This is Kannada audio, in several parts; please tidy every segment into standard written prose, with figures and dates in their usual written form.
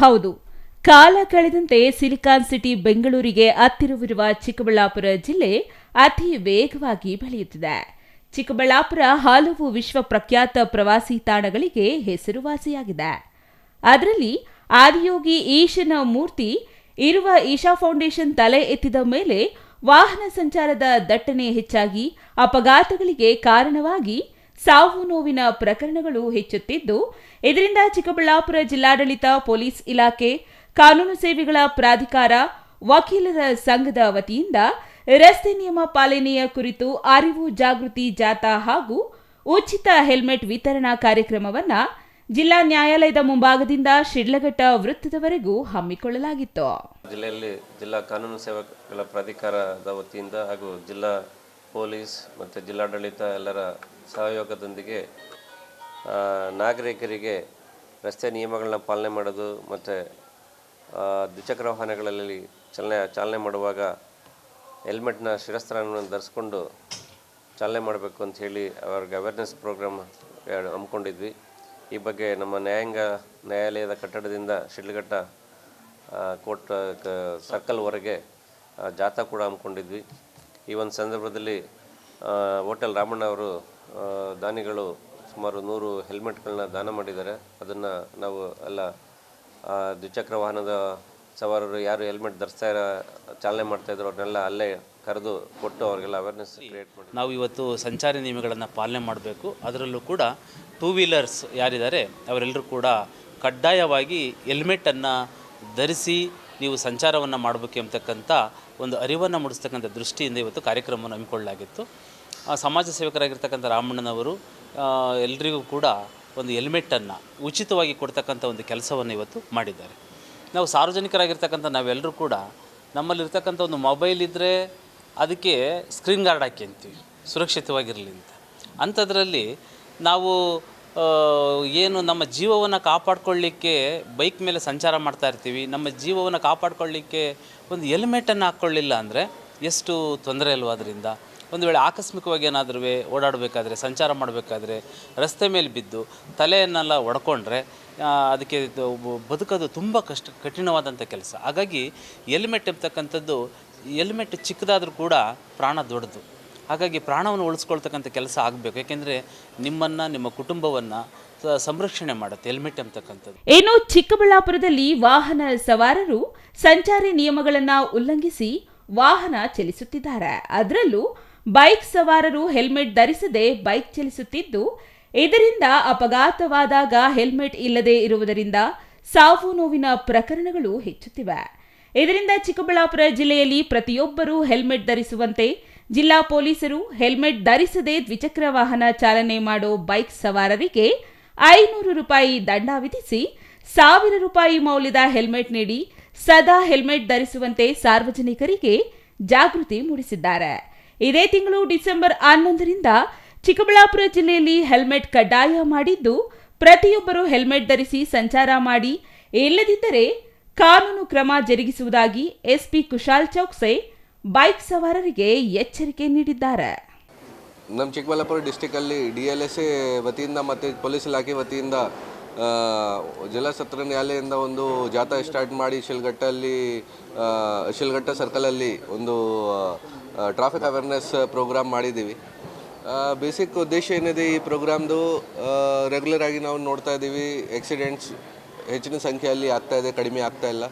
ಹೌದು, ಕಾಲ ಕಳೆದಂತೆ ಸಿಲಿಕಾನ್ ಸಿಟಿ ಬೆಂಗಳೂರಿಗೆ ಹತ್ತಿರವಿರುವ ಚಿಕ್ಕಬಳ್ಳಾಪುರ ಜಿಲ್ಲೆ ಅತಿ ವೇಗವಾಗಿ ಬೆಳೆಯುತ್ತಿದೆ. ಚಿಕ್ಕಬಳ್ಳಾಪುರ ಹಲವು ವಿಶ್ವ ಪ್ರಖ್ಯಾತ ಪ್ರವಾಸಿ ತಾಣಗಳಿಗೆ ಹೆಸರುವಾಸಿಯಾಗಿದೆ. ಅದರಲ್ಲಿ ಆದಿಯೋಗಿ ಈಶನ ಮೂರ್ತಿ ಇರುವ ಈಶಾ ಫೌಂಡೇಶನ್ ತಲೆ ಎತ್ತಿದ ಮೇಲೆ ವಾಹನ ಸಂಚಾರದ ದಟ್ಟಣೆ ಹೆಚ್ಚಾಗಿ ಅಪಘಾತಗಳಿಗೆ ಕಾರಣವಾಗಿ ಸಾವು ನೋವಿನ ಪ್ರಕರಣಗಳು ಹೆಚ್ಚುತ್ತಿದ್ದು, ಇದರಿಂದ ಚಿಕ್ಕಬಳ್ಳಾಪುರ ಜಿಲ್ಲಾಡಳಿತ, ಪೊಲೀಸ್ ಇಲಾಖೆ, ಕಾನೂನು ಸೇವೆಗಳ ಪ್ರಾಧಿಕಾರ, ವಕೀಲರ ಸಂಘದ ವತಿಯಿಂದ ರಸ್ತೆ ನಿಯಮ ಪಾಲನೆಯ ಕುರಿತು ಅರಿವು ಜಾಗೃತಿ ಜಾಥಾ ಹಾಗೂ ಉಚಿತ ಹೆಲ್ಮೆಟ್ ವಿತರಣಾ ಕಾರ್ಯಕ್ರಮವನ್ನು ಜಿಲ್ಲಾ ನ್ಯಾಯಾಲಯದ ಮುಂಭಾಗದಿಂದ ಶಿಡ್ಲಘಟ್ಟ ವೃತ್ತದವರೆಗೂ ಹಮ್ಮಿಕೊಳ್ಳಲಾಗಿತ್ತು. ಜಿಲ್ಲೆಯಲ್ಲಿ ಜಿಲ್ಲಾ ಕಾನೂನು ಸೇವೆಗಳ ಪ್ರಾಧಿಕಾರದ ವತಿಯಿಂದ ಹಾಗೂ ಜಿಲ್ಲಾ ಪೊಲೀಸ್ ಮತ್ತು ಜಿಲ್ಲಾಡಳಿತ ಎಲ್ಲರ ಸಹಯೋಗದೊಂದಿಗೆ ನಾಗರಿಕರಿಗೆ ರಸ್ತೆ ನಿಯಮಗಳನ್ನ ಪಾಲನೆ ಮಾಡೋದು ಮತ್ತು ದ್ವಿಚಕ್ರ ವಾಹನಗಳಲ್ಲಿ ಚಾಲನೆ ಮಾಡುವಾಗ ಹೆಲ್ಮೆಟ್ನ ಶಿರಸ್ತ್ರವನ್ನು ಧರಿಸ್ಕೊಂಡು ಚಾಲನೆ ಮಾಡಬೇಕು ಅಂತ ಹೇಳಿ ಅವ್ರಿಗೆ ಅವೇರ್ನೆಸ್ ಪ್ರೋಗ್ರಾಮ್ ಹಮ್ಮಿಕೊಂಡಿದ್ವಿ. ಈ ಬಗ್ಗೆ ನಮ್ಮ ನ್ಯಾಯಾಲಯದ ಕಟ್ಟಡದಿಂದ ಶಿಡ್ಲಘಟ್ಟ ಕೋರ್ಟ್ ಸರ್ಕಲ್ವರೆಗೆ ಜಾಥಾ ಕೂಡ ಹಮ್ಮಿಕೊಂಡಿದ್ವಿ. ಈ ಒಂದು ಸಂದರ್ಭದಲ್ಲಿ ಹೋಟೆಲ್ ರಾಮಣ್ಣ ಅವರು ದಾನಿಗಳು ಸುಮಾರು 100 ಹೆಲ್ಮೆಟ್ಗಳನ್ನ ದಾನ ಮಾಡಿದ್ದಾರೆ. ಅದನ್ನು ನಾವು ಎಲ್ಲ ದ್ವಿಚಕ್ರ ವಾಹನದ ಸವಾರರು ಯಾರು ಹೆಲ್ಮೆಟ್ ಧರಿಸ್ತಾ ಚಾಲನೆ ಮಾಡ್ತಾಯಿದ್ರು ಅವ್ರನ್ನೆಲ್ಲ ಅಲ್ಲೇ ಕರೆದು ಕೊಟ್ಟು ಅವರಿಗೆಲ್ಲ ಅವೇರ್ನೆಸ್ ಕ್ರಿಯೇಟ್ ಮಾಡಿ ನಾವು ಇವತ್ತು ಸಂಚಾರಿ ನಿಯಮಗಳನ್ನು ಪಾಲನೆ ಮಾಡಬೇಕು. ಅದರಲ್ಲೂ ಕೂಡ 2 ವೀಲರ್ಸ್ ಯಾರಿದ್ದಾರೆ ಅವರೆಲ್ಲರೂ ಕೂಡ ಕಡ್ಡಾಯವಾಗಿ ಹೆಲ್ಮೆಟನ್ನು ಧರಿಸಿ ನೀವು ಸಂಚಾರವನ್ನು ಮಾಡಬೇಕು ಎಂಬತಕ್ಕಂಥ ಒಂದು ಅರಿವನ್ನು ಮೂಡಿಸ್ತಕ್ಕಂಥ ದೃಷ್ಟಿಯಿಂದ ಇವತ್ತು ಕಾರ್ಯಕ್ರಮವನ್ನು ಹಮ್ಮಿಕೊಳ್ಳಲಾಗಿತ್ತು. ಸಮಾಜ ಸೇವಕರಾಗಿರ್ತಕ್ಕಂಥ ರಾಮಣ್ಣನವರು ಎಲ್ರಿಗೂ ಕೂಡ ಒಂದು ಹೆಲ್ಮೆಟನ್ನು ಉಚಿತವಾಗಿ ಕೊಡ್ತಕ್ಕಂಥ ಒಂದು ಕೆಲಸವನ್ನು ಇವತ್ತು ಮಾಡಿದ್ದಾರೆ. ನಾವು ಸಾರ್ವಜನಿಕರಾಗಿರ್ತಕ್ಕಂಥ ನಾವೆಲ್ಲರೂ ಕೂಡ ನಮ್ಮಲ್ಲಿರ್ತಕ್ಕಂಥ ಒಂದು ಮೊಬೈಲ್ ಇದ್ದರೆ ಅದಕ್ಕೆ ಸ್ಕ್ರೀನ್ ಗಾರ್ಡ್ ಹಾಕ್ಯಂತೀವಿ ಸುರಕ್ಷಿತವಾಗಿರಲಿ ಅಂತ. ಅಂಥದ್ರಲ್ಲಿ ನಾವು ಏನು ನಮ್ಮ ಜೀವವನ್ನು ಕಾಪಾಡ್ಕೊಳ್ಳಿಕ್ಕೆ ಬೈಕ್ ಮೇಲೆ ಸಂಚಾರ ಮಾಡ್ತಾ ಇರ್ತೀವಿ, ನಮ್ಮ ಜೀವವನ್ನು ಕಾಪಾಡ್ಕೊಳ್ಳಿಕ್ಕೆ ಒಂದು ಹೆಲ್ಮೆಟನ್ನು ಹಾಕ್ಕೊಳ್ಳಿಲ್ಲ ಅಂದರೆ ಎಷ್ಟು ತೊಂದರೆ ಅಲ್ವ. ಅದರಿಂದ ಒಂದು ವೇಳೆ ಆಕಸ್ಮಿಕವಾಗಿ ಏನಾದರೂ ಓಡಾಡಬೇಕಾದ್ರೆ, ಸಂಚಾರ ಮಾಡಬೇಕಾದ್ರೆ ರಸ್ತೆ ಮೇಲೆ ಬಿದ್ದು ತಲೆಯನ್ನೆಲ್ಲ ಒಡ್ಕೊಂಡ್ರೆ ಅದಕ್ಕೆ ಬದುಕೋದು ತುಂಬ ಕಠಿಣವಾದಂಥ ಕೆಲಸ. ಹಾಗಾಗಿ ಹೆಲ್ಮೆಟ್ ಎಂಬತಕ್ಕಂಥದ್ದು, ಹೆಲ್ಮೆಟ್ ಚಿಕ್ಕದಾದರೂ ಕೂಡ ಪ್ರಾಣ ದೊಡ್ಡದು. ಹಾಗಾಗಿ ಪ್ರಾಣವನ್ನು ಉಳಿಸ್ಕೊಳ್ತಕ್ಕಂಥ ಕೆಲಸ ಆಗಬೇಕು. ಯಾಕೆಂದರೆ ನಿಮ್ಮನ್ನು, ನಿಮ್ಮ ಕುಟುಂಬವನ್ನು ಸಂರಕ್ಷಣೆ ಮಾಡುತ್ತೆ ಹೆಲ್ಮೆಟ್ ಎಂಬತಕ್ಕಂಥದ್ದು. ಏನು ಚಿಕ್ಕಬಳ್ಳಾಪುರದಲ್ಲಿ ವಾಹನ ಸವಾರರು ಸಂಚಾರಿ ನಿಯಮಗಳನ್ನು ಉಲ್ಲಂಘಿಸಿ ವಾಹನ ಚಲಿಸುತ್ತಿದ್ದಾರೆ. ಅದರಲ್ಲೂ ಬೈಕ್ ಸವಾರರು ಹೆಲ್ಮೆಟ್ ಧರಿಸದೆ ಬೈಕ್ ಚಲಿಸುತ್ತಿದ್ದು, ಇದರಿಂದ ಅಪಘಾತವಾದಾಗ ಹೆಲ್ಮೆಟ್ ಇಲ್ಲದೆ ಇರುವುದರಿಂದ ಸಾವು ನೋವಿನ ಪ್ರಕರಣಗಳು ಹೆಚ್ಚುತ್ತಿವೆ. ಇದರಿಂದ ಚಿಕ್ಕಬಳ್ಳಾಪುರ ಜಿಲ್ಲೆಯಲ್ಲಿ ಪ್ರತಿಯೊಬ್ಬರೂ ಹೆಲ್ಮೆಟ್ ಧರಿಸುವಂತೆ ಜಿಲ್ಲಾ ಪೊಲೀಸರು ಹೆಲ್ಮೆಟ್ ಧರಿಸದೆ ದ್ವಿಚಕ್ರ ವಾಹನ ಚಾಲನೆ ಮಾಡೋ ಬೈಕ್ ಸವಾರರಿಗೆ 500 ರೂಪಾಯಿ ದಂಡ ವಿಧಿಸಿ 1000 ರೂಪಾಯಿ ಮೌಲ್ಯದ ಹೆಲ್ಮೆಟ್ ನೀಡಿ ಸದಾ ಹೆಲ್ಮೆಟ್ ಧರಿಸುವಂತೆ ಸಾರ್ವಜನಿಕರಿಗೆ ಜಾಗೃತಿ ಮೂಡಿಸಿದ್ದಾರೆ. ಇದೇ ತಿಂಗಳು ಡಿಸೆಂಬರ್ 11ರಿಂದ ಚಿಕ್ಕಬಳ್ಳಾಪುರ ಜಿಲ್ಲೆಯಲ್ಲಿ ಹೆಲ್ಮೆಟ್ ಕಡ್ಡಾಯ ಮಾಡಿದ್ದು, ಪ್ರತಿಯೊಬ್ಬರು ಹೆಲ್ಮೆಟ್ ಧರಿಸಿ ಸಂಚಾರ ಮಾಡಿ, ಇಲ್ಲದಿದ್ದರೆ ಕಾನೂನು ಕ್ರಮ ಜರುಗಿಸುವುದಾಗಿ ಎಸ್ಪಿ ಕುಶಾಲ್ ಚೌಕ್ಸೆ ಬೈಕ್ ಸವಾರರಿಗೆ ಎಚ್ಚರಿಕೆ ನೀಡಿದ್ದಾರೆ. ನಮ್ಮ ಚಿಕ್ಕಬಳ್ಳಾಪುರ ಡಿಸ್ಟಿಕಲ್ಲಿ DLSA ವತಿಯಿಂದ ಮತ್ತು ಪೊಲೀಸ್ ಇಲಾಖೆ ವತಿಯಿಂದ ಜಿಲ್ಲಾ ಸತ್ರ ನ್ಯಾಯಾಲಯದಿಂದ ಒಂದು ಜಾಥಾ ಸ್ಟಾರ್ಟ್ ಮಾಡಿ ಶಿಲ್ಘಟ್ಟ ಸರ್ಕಲಲ್ಲಿ ಒಂದು ಟ್ರಾಫಿಕ್ ಅವೇರ್ನೆಸ್ ಪ್ರೋಗ್ರಾಮ್ ಮಾಡಿದ್ದೀವಿ. ಬೇಸಿಕ್ ಉದ್ದೇಶ ಏನಿದೆ ಈ ಪ್ರೋಗ್ರಾಮ್ದು, ರೆಗ್ಯುಲರ್ ಆಗಿ ನಾವು ನೋಡ್ತಾ ಇದ್ದೀವಿ ಆಕ್ಸಿಡೆಂಟ್ಸ್ ಹೆಚ್ಚಿನ ಸಂಖ್ಯೆಯಲ್ಲಿ ಆಗ್ತಾಯಿದೆ, ಕಡಿಮೆ ಆಗ್ತಾಯಿಲ್ಲ.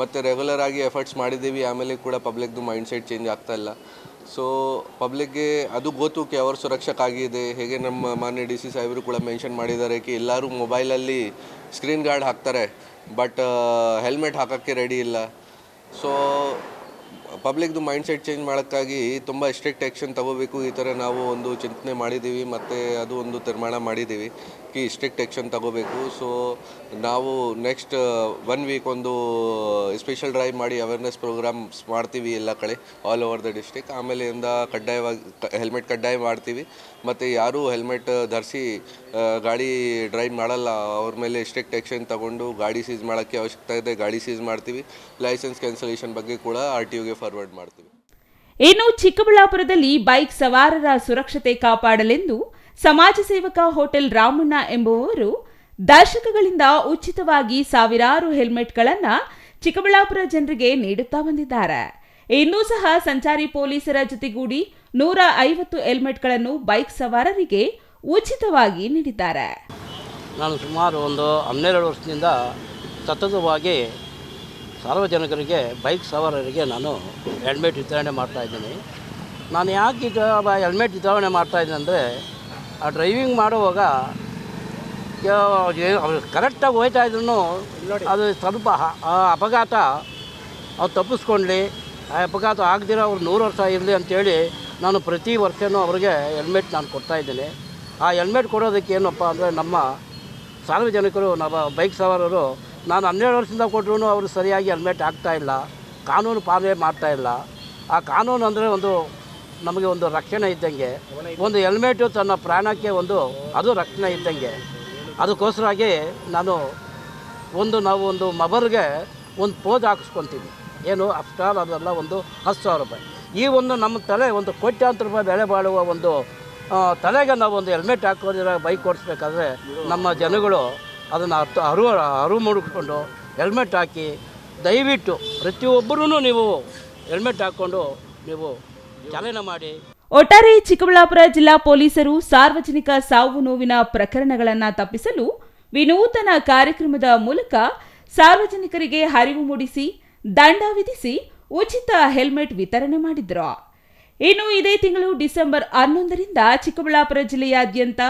ಮತ್ತು ರೆಗ್ಯುಲರ್ ಆಗಿ ಎಫರ್ಟ್ಸ್ ಮಾಡಿದ್ದೀವಿ, ಆಮೇಲೆ ಕೂಡ ಪಬ್ಲಿಕ್ದು ಮೈಂಡ್ಸೆಟ್ ಚೇಂಜ್ ಆಗ್ತಾಯಿಲ್ಲ. ಸೊ ಪಬ್ಲಿಕ್ಗೆ ಅದು ಗೊತ್ತು ಕಿ ಅವರು ಸುರಕ್ಷಕ್ಕಾಗಿದೆ. ಹೇಗೆ ನಮ್ಮ ಮಾನ್ಯ DC ಸಾಹೇಬರು ಕೂಡ ಮೆನ್ಷನ್ ಮಾಡಿದ್ದಾರೆ ಕಿ ಎಲ್ಲರೂ ಮೊಬೈಲಲ್ಲಿ ಸ್ಕ್ರೀನ್ ಗಾರ್ಡ್ ಹಾಕ್ತಾರೆ, ಬಟ್ ಹೆಲ್ಮೆಟ್ ಹಾಕೋಕ್ಕೆ ರೆಡಿ ಇಲ್ಲ. ಸೊ ಪಬ್ಲಿಕ್ದು ಮೈಂಡ್ಸೆಟ್ ಚೇಂಜ್ ಮಾಡೋಕ್ಕಾಗಿ ತುಂಬ ಸ್ಟ್ರಿಕ್ಟ್ ಆ್ಯಕ್ಷನ್ ತಗೋಬೇಕು, ಈ ಥರ ನಾವು ಒಂದು ಚಿಂತನೆ ಮಾಡಿದ್ದೀವಿ ಮತ್ತು ಅದು ಒಂದು ತೀರ್ಮಾನ ಮಾಡಿದ್ದೀವಿ ಕಿ ಸ್ಟ್ರಿಕ್ಟ್ ಆ್ಯಕ್ಷನ್ ತಗೋಬೇಕು. ಸೊ ನಾವು ನೆಕ್ಸ್ಟ್ 1 ವೀಕ್ ಒಂದು ಸ್ಪೆಷಲ್ ಡ್ರೈವ್ ಮಾಡಿ ಅವೇರ್ನೆಸ್ ಪ್ರೋಗ್ರಾಮ್ಸ್ ಮಾಡ್ತೀವಿ ಎಲ್ಲ ಕಡೆ ಆಲ್ ಓವರ್ ದ ಡಿಸ್ಟಿಕ್. ಆಮೇಲೆಯಿಂದ ಕಡ್ಡಾಯವಾಗಿ ಹೆಲ್ಮೆಟ್ ಕಡ್ಡಾಯ ಮಾಡ್ತೀವಿ ಮತ್ತು ಯಾರೂ ಹೆಲ್ಮೆಟ್ ಧರಿಸಿ ಗಾಡಿ ಡ್ರೈವ್ ಮಾಡಲ್ಲ ಅವ್ರ ಮೇಲೆ ಸ್ಟ್ರಿಕ್ಟ್ ಆ್ಯಕ್ಷನ್ ತಗೊಂಡು ಗಾಡಿ ಸೀಸ್ ಮಾಡೋಕ್ಕೆ ಅವಶ್ಯಕತೆ ಇದೆ, ಗಾಡಿ ಸೀಸ್ ಮಾಡ್ತೀವಿ. ಲೈಸೆನ್ಸ್ ಕ್ಯಾನ್ಸಲೇಷನ್ ಬಗ್ಗೆ ಕೂಡ RTOಗೆ ಫಾರ್ವರ್ಡ್ ಮಾಡ್ತೀವಿ. ಇನ್ನು ಚಿಕ್ಕಬಳ್ಳಾಪುರದಲ್ಲಿ ಬೈಕ್ ಸವಾರರ ಸುರಕ್ಷತೆ ಕಾಪಾಡಲೆಂದು ಸಮಾಜ ಸೇವಕ ಹೋಟೆಲ್ ರಾಮಣ್ಣ ಎಂಬುವವರು ದಶಕಗಳಿಂದ ಉಚಿತವಾಗಿ ಸಾವಿರಾರು ಹೆಲ್ಮೆಟ್ಗಳನ್ನು ಚಿಕ್ಕಬಳ್ಳಾಪುರ ಜನರಿಗೆ ನೀಡುತ್ತಾ ಬಂದಿದ್ದಾರೆ. ಇನ್ನೂ ಸಹ ಸಂಚಾರಿ ಪೊಲೀಸರ ಜೊತೆಗೂಡಿ 150 ಹೆಲ್ಮೆಟ್ಗಳನ್ನು ಬೈಕ್ ಸವಾರರಿಗೆ ಉಚಿತವಾಗಿ ನೀಡಿದ್ದಾರೆ. ನಾನು ಸುಮಾರು ಒಂದು 12 ವರ್ಷದಿಂದ ಸತತವಾಗಿ ಸಾರ್ವಜನಿಕರಿಗೆ ಬೈಕ್ ಸವಾರರಿಗೆ ನಾನು ಹೆಲ್ಮೆಟ್ ವಿತರಣೆ ಮಾಡ್ತಾಯಿದ್ದೀನಿ. ನಾನು ಯಾಕೆ ಹೆಲ್ಮೆಟ್ ವಿತರಣೆ ಮಾಡ್ತಾಯಿದ್ದೀನಿ ಅಂದರೆ, ಆ ಡ್ರೈವಿಂಗ್ ಮಾಡುವಾಗ ಕರೆಕ್ಟಾಗಿ ಹೋಗ್ತಾ ಇದ್ರು ಅದು ಸ್ವಲ್ಪ ಅಪಘಾತ ಅವ್ರು ತಪ್ಪಿಸ್ಕೊಳ್ಳಿ, ಆ ಅಪಘಾತ ಆಗದಿರೋ ಅವ್ರು 100 ವರ್ಷ ಇರಲಿ ಅಂಥೇಳಿ ನಾನು ಪ್ರತಿ ವರ್ಷವೂ ಅವ್ರಿಗೆ ಹೆಲ್ಮೆಟ್ ನಾನು ಕೊಡ್ತಾಯಿದ್ದೀನಿ. ಆ ಹೆಲ್ಮೆಟ್ ಕೊಡೋದಕ್ಕೆ ಏನಪ್ಪ ಅಂದರೆ, ನಮ್ಮ ಸಾರ್ವಜನಿಕರು ನಮ್ಮ ಬೈಕ್ ಸವಾರರು ನಾನು 12 ವರ್ಷದಿಂದ ಕೊಟ್ಟರು ಅವರು ಸರಿಯಾಗಿ ಹೆಲ್ಮೆಟ್ ಹಾಕ್ತಾಯಿಲ್ಲ, ಕಾನೂನು ಪಾಲನೆ ಮಾಡ್ತಾಯಿಲ್ಲ. ಆ ಕಾನೂನು ಅಂದರೆ ನಮಗೆ ಒಂದು ರಕ್ಷಣೆ ಇದ್ದಂಗೆ, ಒಂದು ಹೆಲ್ಮೆಟು ತನ್ನ ಪ್ರಾಣಕ್ಕೆ ಅದು ರಕ್ಷಣೆ ಇದ್ದಂಗೆ. ಅದಕ್ಕೋಸ್ಕರಾಗಿ ನಾವು ಒಂದು ಮೊಬೈಲ್ಗೆ ಒಂದು ಪೋಜ್ ಹಾಕಿಸ್ಕೊತೀವಿ. ಏನು ಅಫ್ಟಾಲ್ ಅದೆಲ್ಲ 10,000 ರೂಪಾಯಿ. ಈ ನಮ್ಮ ತಲೆ ಕೋಟ್ಯಾಂತರ ರೂಪಾಯಿ ಬೆಲೆ ಬಾಳುವ ತಲೆಗೆ ನಾವು ಹೆಲ್ಮೆಟ್ ಹಾಕೋದಿರೋ ಬೈಕ್ ಓಡಿಸ್ಬೇಕಾದ್ರೆ ನಮ್ಮ ಜನಗಳು ಅದನ್ನು ಅರಿವು ಮೂಡಿಸ್ಕೊಂಡು ಹೆಲ್ಮೆಟ್ ಹಾಕಿ, ದಯವಿಟ್ಟು ಪ್ರತಿಯೊಬ್ಬರೂ ನೀವು ಹೆಲ್ಮೆಟ್ ಹಾಕ್ಕೊಂಡು ನೀವು ಚಾಲನೆ ಮಾಡಿ. ಒಟ್ಟಾರೆ ಚಿಕ್ಕಬಳ್ಳಾಪುರ ಜಿಲ್ಲಾ ಪೊಲೀಸರು ಸಾರ್ವಜನಿಕ ಸಾವು ನೋವಿನ ಪ್ರಕರಣಗಳನ್ನು ತಪ್ಪಿಸಲು ವಿನೂತನ ಕಾರ್ಯಕ್ರಮದ ಮೂಲಕ ಸಾರ್ವಜನಿಕರಿಗೆ ಅರಿವು ಮೂಡಿಸಿ ದಂಡ ವಿಧಿಸಿ ಉಚಿತ ಹೆಲ್ಮೆಟ್ ವಿತರಣೆ ಮಾಡಿದ್ರು. ಇನ್ನು ಇದೇ ತಿಂಗಳು ಡಿಸೆಂಬರ್ 11ರಿಂದ ಚಿಕ್ಕಬಳ್ಳಾಪುರ ಜಿಲ್ಲೆಯಾದ್ಯಂತ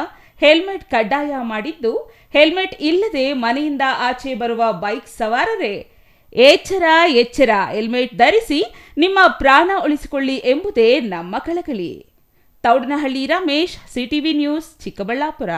ಹೆಲ್ಮೆಟ್ ಕಡ್ಡಾಯ ಮಾಡಿದ್ದು, ಹೆಲ್ಮೆಟ್ ಇಲ್ಲದೆ ಮನೆಯಿಂದ ಆಚೆ ಬರುವ ಬೈಕ್ ಸವಾರರೇ ಎಚ್ಚರ ಎಚ್ಚರ, ಹೆಲ್ಮೆಟ್ ಧರಿಸಿ ನಿಮ್ಮ ಪ್ರಾಣ ಉಳಿಸಿಕೊಳ್ಳಿ ಎಂಬುದೇ ನಮ್ಮ ಕಳಕಳಿ. Thoudanahalli Ramesh, CTV news, Chikkaballapur.